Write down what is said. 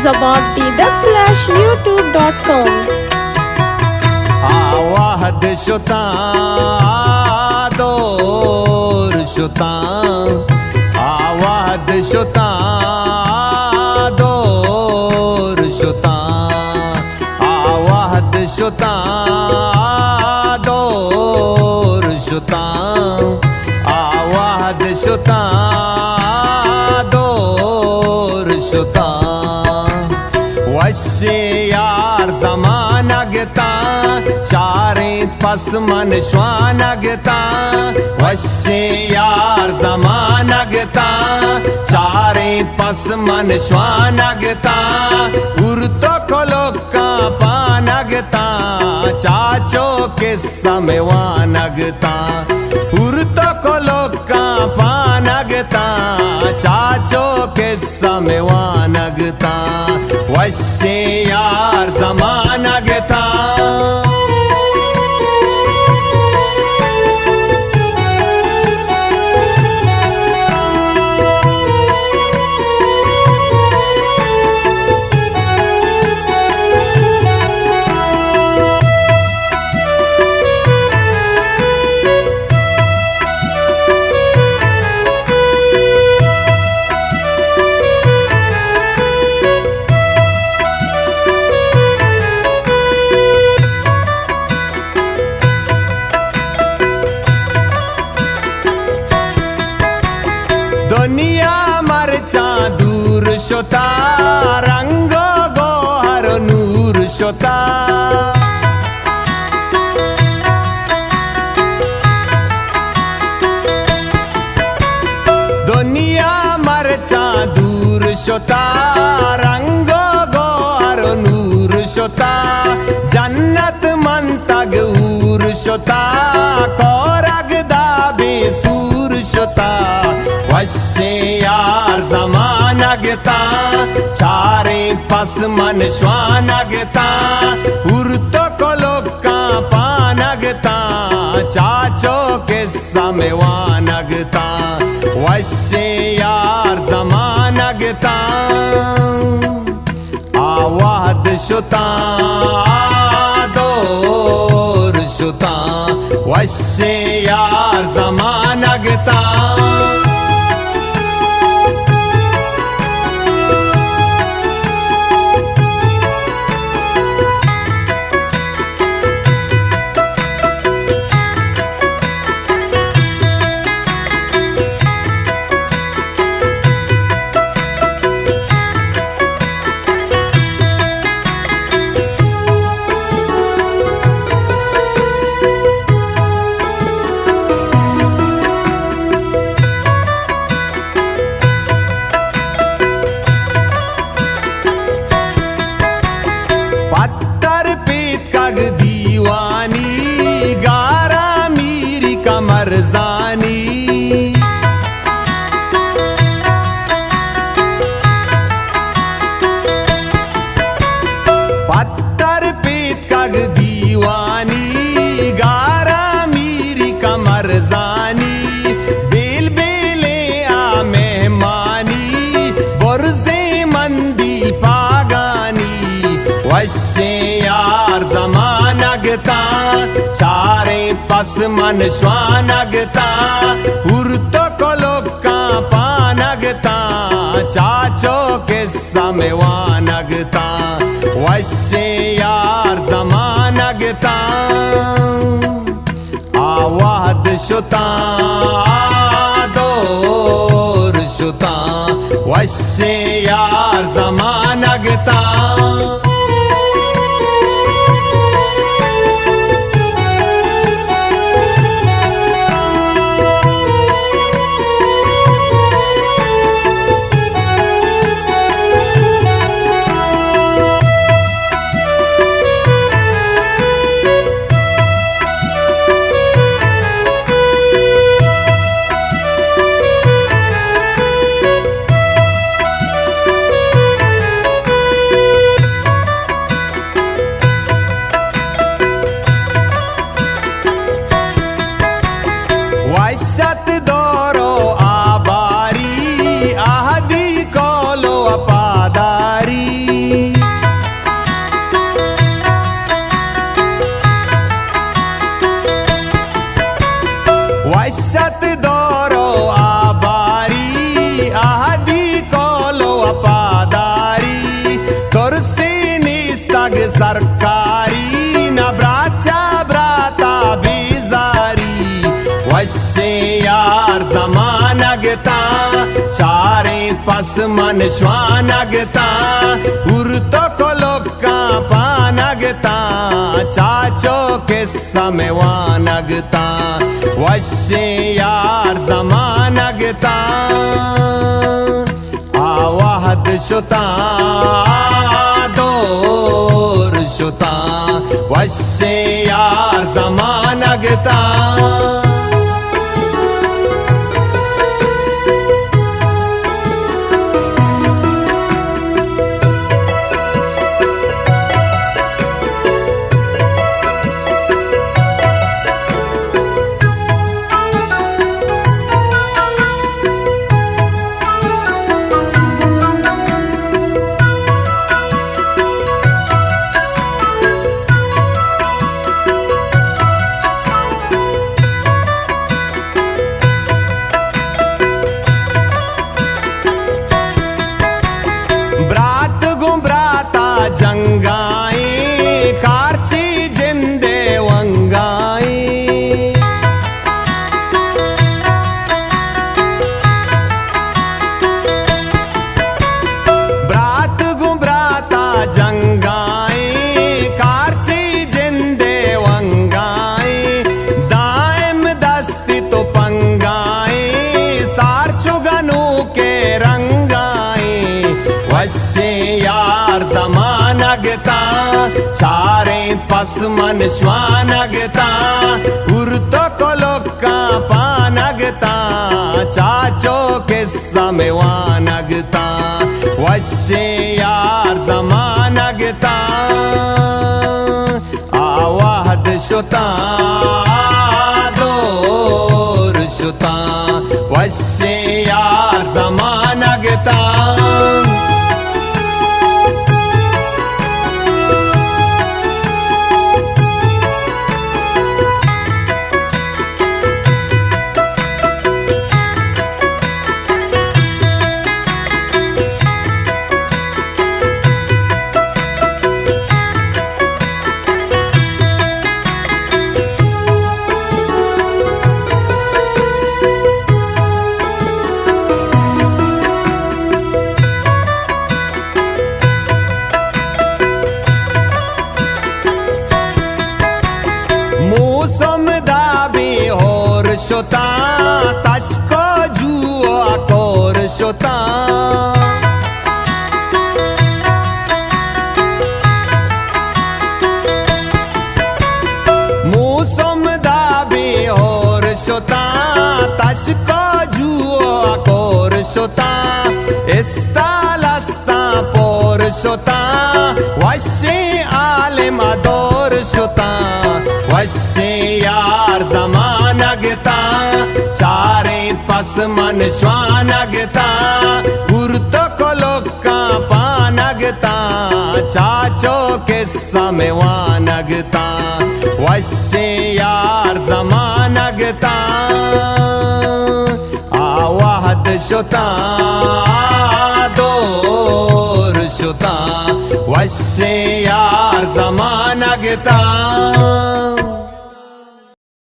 zababdidak/youtube.com आवाहद शुता दोर शुता आवाहद शुता दोर शुता आवाहद शुता दोर शुता आवाहद शुता दोर शुता वश्य यार जमानगता चारेत पस मन श्वानगता वश्य यार जमानगता चारेत पस मन श्वानगता उर्तो कोलोका पानगता चाचो के समवानगता उर्तो कोलोका पानगता चाचो के समवानगता वश्य यार जमानगता दुनिया मरचा दूर शोता रंगो गोहर नूर शोता दुनिया मरचा दूर शोता रंगो गोहर नूर शोता जन्नत मन तग ऊर शोता कोरग दाबे सूर शोता वश्य यार जमानगता चारे पस मन श्वानगता उर्तो कोलोका पानगता चाचो के समवानगता वश्य यार जमानगता आवाहद शुता दोर शुता वश्य यार जमानगता दीवानी गारा मीरी कमर जानी पत्थर पीत कग दीवानी गारा मीरी कमर जानी बेल बेले आ मेहमानी बुर्जे मंदी पागानी वश्य यार जमानगता चारे पस मन श्वानगता उर्तो कोलोका पानगता चाचो के समवानगता वश्य यार जमानगता आवाहद शुता दोर शुता वश्य यार जमानगता यार जमानगता चारे पास मन श्वानगता उर्तो को लोका पानगता चाचो के समय वानगता वश्य यार जमानगता आवाहद शुता दोर शुता वश्य यार जमानगता ब्रात गुब्राता जंगाई कारची जिंदे वंगाई ब्रात गुब्राता जंगाई कारची जिंदे वंगाई दायम दस्ती तो पंगाई सार चुगनू के रंगाई वश्य यार जमानगता चारे पास मन श्वानगता उर्तो को लोका पानगता चाचो के समय वानगता वश्य यार जमानगता आवाहद शुता दोर शुता वश्य यार जमानगता शोता तशको जुआ कोर शोता मूसम दाबी होर शोता तशको जुआ कोर शोता इस्तालस्ता पोर शोता वश्य आलिम अदोर शोता वश्य यार जमानगता चारे पास मन श्वानगता उर्तो को लोका पानगता चाचो के समय वानगता वश्य यार जमानगता आवाहद शुता दोर शुता वश्य यार जमानगता